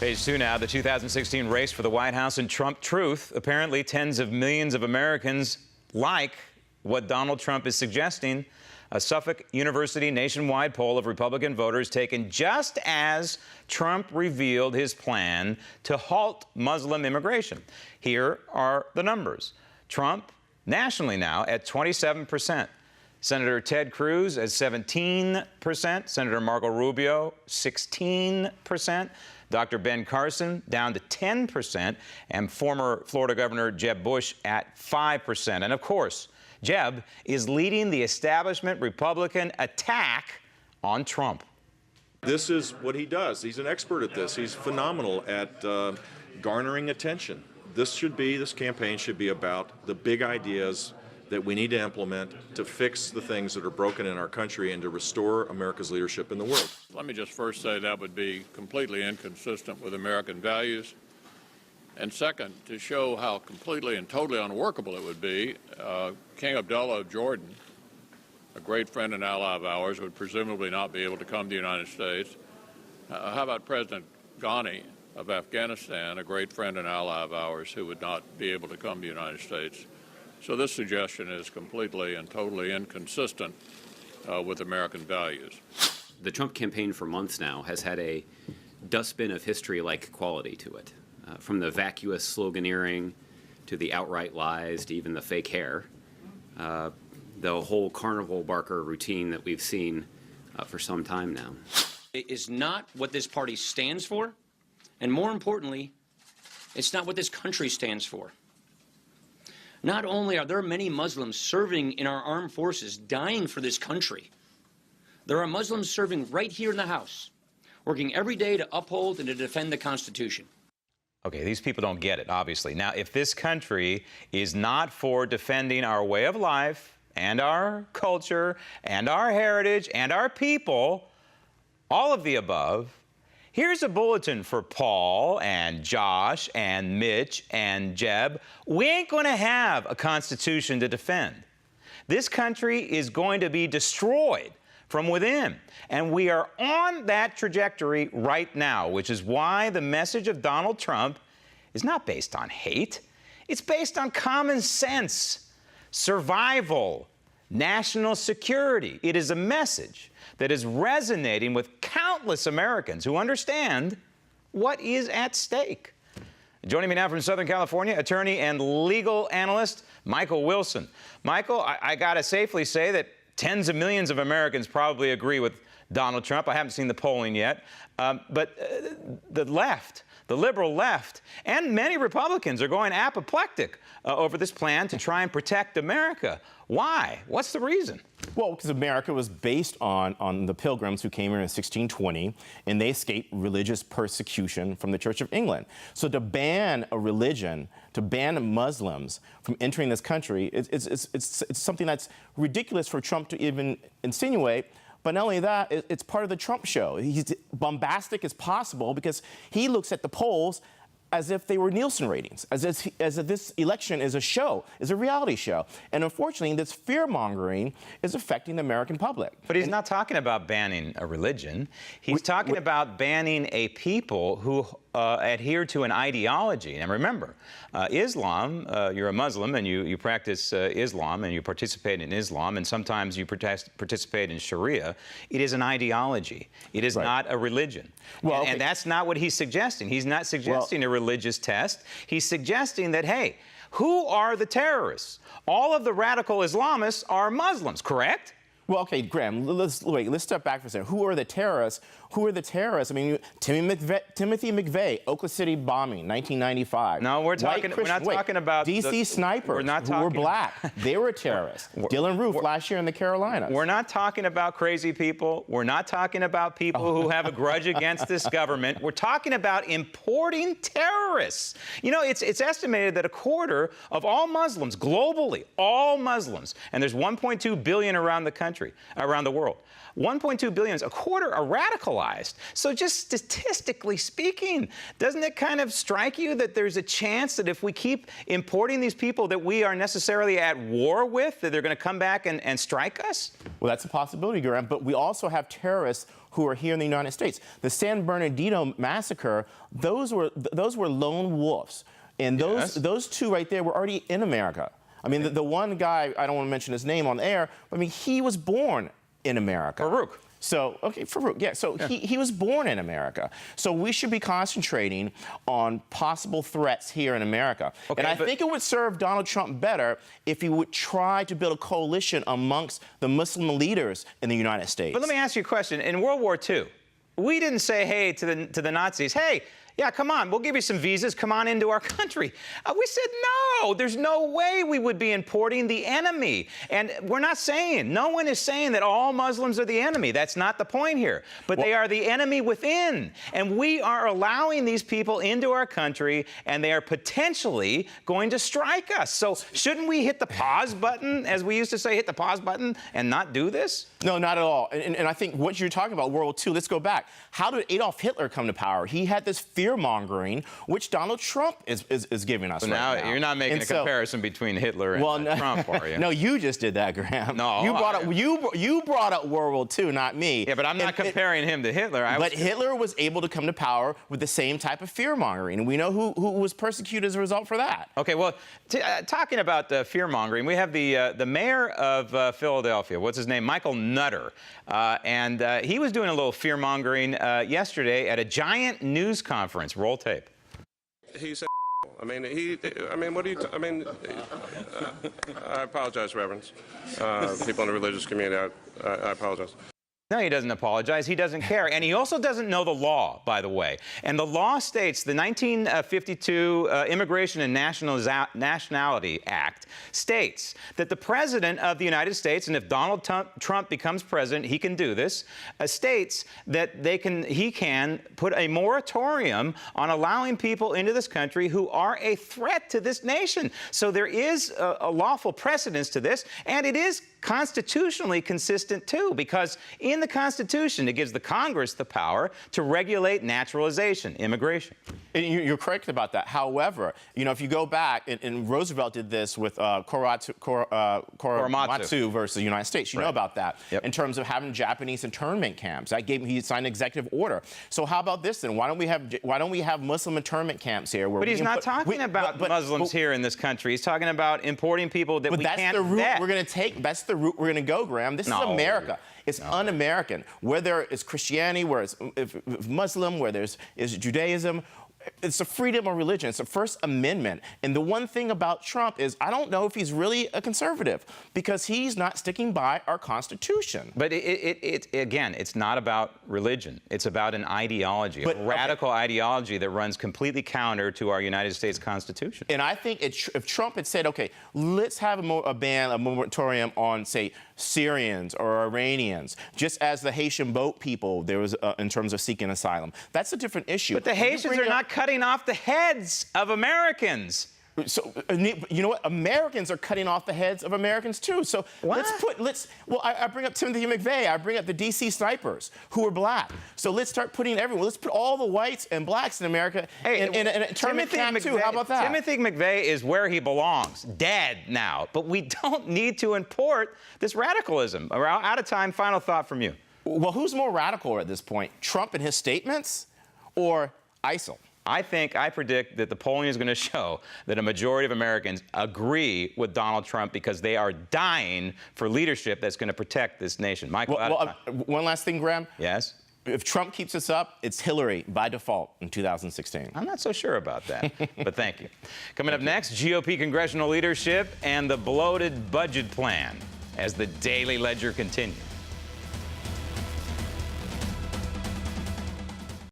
Page 2 now, the 2016 race for the White House and Trump truth. Apparently, tens of millions of Americans like what Donald Trump is suggesting. A Suffolk University nationwide poll of Republican voters taken just as Trump revealed his plan to halt Muslim immigration. Here are the numbers. Trump, nationally now, at 27%. Senator Ted Cruz at 17%. Senator Marco Rubio, 16%. Dr. Ben Carson down to 10%. And former Florida Governor Jeb Bush at 5%. And of course, Jeb is leading the establishment Republican attack on Trump. This is what he does. He's an expert at this. He's phenomenal at garnering attention. This campaign should be about the big ideas that we need to implement to fix the things that are broken in our country and to restore America's leadership in the world. Let me just first say that would be completely inconsistent with American values. And second, to show how completely and totally unworkable it would be, King Abdullah of Jordan, a great friend and ally of ours, would presumably not be able to come to the United States. How about President Ghani of Afghanistan, a great friend and ally of ours, who would not be able to come to the United States? So this suggestion is completely and totally inconsistent with American values. The Trump campaign for months now has had a dustbin of history-like quality to it. From the vacuous sloganeering to the outright lies to even the fake hair, the whole carnival barker routine that we've seen for some time now. It is not what this party stands for, and more importantly, it's not what this country stands for. Not only are there many Muslims serving in our armed forces, dying for this country, there are Muslims serving right here in the House, working every day to uphold and to defend the Constitution. Okay, these people don't get it, obviously. Now, if this country is not for defending our way of life and our culture and our heritage and our people, all of the above, here's a bulletin for Paul and Josh and Mitch and Jeb. We ain't going to have a constitution to defend. This country is going to be destroyed from within. And we are on that trajectory right now, which is why the message of Donald Trump is not based on hate. It's based on common sense, survival, national security. It is a message that is resonating with countless Americans who understand what is at stake. Joining me now from Southern California, attorney and legal analyst Mychal Wilson. Mychal, I got to safely say that tens of millions of Americans probably agree with Donald Trump. I haven't seen the polling yet. But the left, the liberal left, and many Republicans are going apoplectic over this plan to try and protect America. Why? What's the reason? Well, because America was based on the Pilgrims who came here in 1620, and they escaped religious persecution from the Church of England. So to ban a religion, to ban Muslims from entering this country, it's something that's ridiculous for Trump to even insinuate. But not only that, it's part of the Trump show. He's bombastic as possible because he looks at the polls as if they were Nielsen ratings, as if this election is a show, is a reality show. And unfortunately, this fear-mongering is affecting the American public. But he's not talking about banning a religion. He's talking about banning a people who adhere to an ideology. And remember, Islam, you're a Muslim and you practice Islam and you participate in Islam, and sometimes you participate in Sharia. It is an ideology. It is not a religion. Well, and that's not what he's suggesting. He's not suggesting a religious test. He's suggesting that, hey, who are the terrorists? All of the radical Islamists are Muslims, correct? Well, okay, Graham, let's step back for a second. Who are the terrorists? Who are the terrorists? I mean, Timothy McVeigh, Oklahoma City bombing, 1995. No, we're not talking about D.C. snipers who were black. They were terrorists. Dylan Roof last year in the Carolinas. We're not talking about crazy people. We're not talking about people who have a grudge against this government. We're talking about importing terrorists. You know, it's estimated that a quarter of all Muslims globally, all Muslims, and there's 1.2 billion around the country, country, around the world. 1.2 billion is a quarter are radicalized. So just statistically speaking, doesn't it kind of strike you that there's a chance that if we keep importing these people that we are necessarily at war with, that they're going to come back and strike us? Well, that's a possibility, Graham, but we also have terrorists who are here in the United States. The San Bernardino massacre, those were lone wolves. And those two right there were already in America. I mean, the one guy, I don't want to mention his name on air, but I mean, he was born in America. Farouk. So, okay, Farouk, yeah. So he was born in America. So we should be concentrating on possible threats here in America. Okay, and I think it would serve Donald Trump better if he would try to build a coalition amongst the Muslim leaders in the United States. But let me ask you a question. In World War II, we didn't say, hey, to the Nazis, hey, yeah, come on, we'll give you some visas, come on into our country. We said no, there's no way we would be importing the enemy. And we're not saying, no one is saying that all Muslims are the enemy. That's not the point here. But they are the enemy within. And we are allowing these people into our country, and they are potentially going to strike us. So shouldn't we hit the pause button, as we used to say, hit the pause button and not do this? No, not at all. And I think what you're talking about, World War II, let's go back. How did Adolf Hitler come to power? He had this fear-mongering, which Donald Trump is giving us right now. You're not making a comparison between Hitler and Trump, are you? No, you just did that, Graham. No, you brought up World War II, not me. Yeah, but I'm not comparing him to Hitler. But Hitler was able to come to power with the same type of fear-mongering, and we know who was persecuted as a result for that. Okay, well, talking about fear-mongering, we have the mayor of Philadelphia. What's his name? Michael Nutter. And he was doing a little fear-mongering yesterday at a giant news conference. Roll tape. He said, I mean, what do you, I apologize, Reverends. People in the religious community, I apologize. No, he doesn't apologize. He doesn't care. And he also doesn't know the law, by the way. And the law states, the 1952 Immigration and Nationality Act states that the President of the United States, and if Donald Trump becomes president, he can do this, states that he can put a moratorium on allowing people into this country who are a threat to this nation. So there is a lawful precedence to this, and it is constitutionally consistent too, because in the Constitution it gives the Congress the power to regulate naturalization, immigration. And you're correct about that. However, you know, if you go back, and Roosevelt did this with Korematsu versus the United States. You know about that. Yep. In terms of having Japanese internment camps, he signed an executive order. So how about this then? Why don't we have Muslim internment camps here? But he's not talking about Muslims here in this country. He's talking about importing people that we can't vet. That's the route we're going to take. That's the route we're going to go, Graham. This is America. It's un-American. Where there is Christianity, where it's Muslim, where there's Judaism, it's the freedom of religion. It's the First Amendment. And the one thing about Trump is I don't know if he's really a conservative because he's not sticking by our Constitution. But again, it's not about religion. It's about an ideology, a radical ideology that runs completely counter to our United States Constitution. And I think if Trump had said, okay, let's have a ban, a moratorium on, say, Syrians or Iranians, just as the Haitian boat people, there was in terms of seeking asylum. That's a different issue. But the Haitians are not cutting off the heads of Americans. So, you know what? Americans are cutting off the heads of Americans, too. So I bring up Timothy McVeigh. I bring up the D.C. snipers who are black. So let's start putting everyone. Let's put all the whites and blacks in America in an internment camp, too. How about that? Timothy McVeigh is where he belongs, dead now. But we don't need to import this radicalism. We're out of time. Final thought from you. Well, who's more radical at this point? Trump and his statements or ISIL? I predict that the polling is going to show that a majority of Americans agree with Donald Trump because they are dying for leadership that's going to protect this nation. Michael, one last thing, Graham. Yes? If Trump keeps this up, it's Hillary by default in 2016. I'm not so sure about that, but thank you. Coming up next, GOP congressional leadership and the bloated budget plan as the Daily Ledger continues.